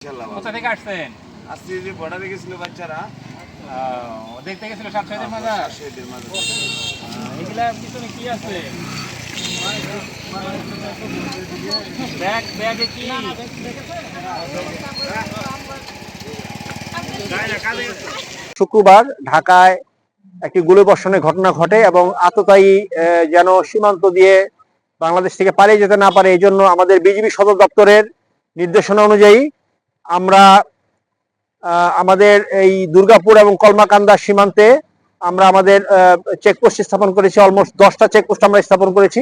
কোথা থেকে আসছেন? আসছি যে বর্ডারে গেছিল বাচ্চারা, দেখতে গেছিল 7-6 মাজার। এগুলা পিছনে কি আছে? ব্যাগে কি? শুক্রবার ঢাকায় একটি গুলিবর্ষণের ঘটনা ঘটে এবং আততায়ী যেন সীমান্ত দিয়ে বাংলাদেশ থেকে পালিয়ে যেতে না পারে, এই জন্য আমাদের বিজিবি সদর দপ্তরের নির্দেশনা অনুযায়ী আমরা আমাদের এই দুর্গাপুর এবং কলমাকান্দা সীমান্তে আমরা আমাদের চেকপোস্ট স্থাপন করেছি। অলমোস্ট 10টা চেকপোস্ট আমরা স্থাপন করেছি।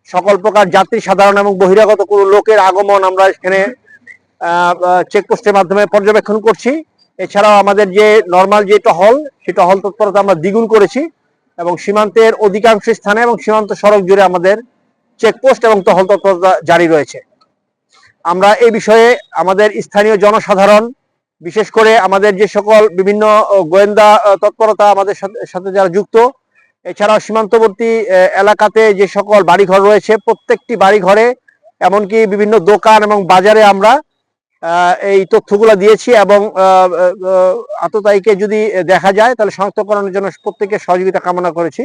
সকল প্রকার যাত্রী, সাধারণ এবং বহিরাগত কোনো লোকের আগমন আমরা এখানে চেকপোস্টের মাধ্যমে পর্যবেক্ষণ করছি। এছাড়াও আমাদের যে নর্মাল যে টহল, সেই টহল তৎপরতা আমরা দ্বিগুণ করেছি এবং সীমান্তের অধিকাংশ স্থানে এবং সীমান্ত সড়ক জুড়ে আমাদের চেকপোস্ট এবং টহল তৎপরতা জারি রয়েছে। আমরা এই বিষয়ে আমাদের স্থানীয় জনসাধারণ, বিশেষ করে আমাদের যে সকল বিভিন্ন গোয়েন্দা তৎপরতা আমাদের সাথে যারা যুক্ত, এছাড়াও সীমান্তবর্তী এলাকাতে যে সকল বাড়িঘর রয়েছে, প্রত্যেকটি বাড়িঘরে এমনকি বিভিন্ন দোকান এবং বাজারে আমরা এই তথ্যগুলো দিয়েছি এবং আততায়ীকে যদি দেখা যায় তাহলে শনাক্তকরণের জন্য প্রত্যেকের সহযোগিতা কামনা করেছি।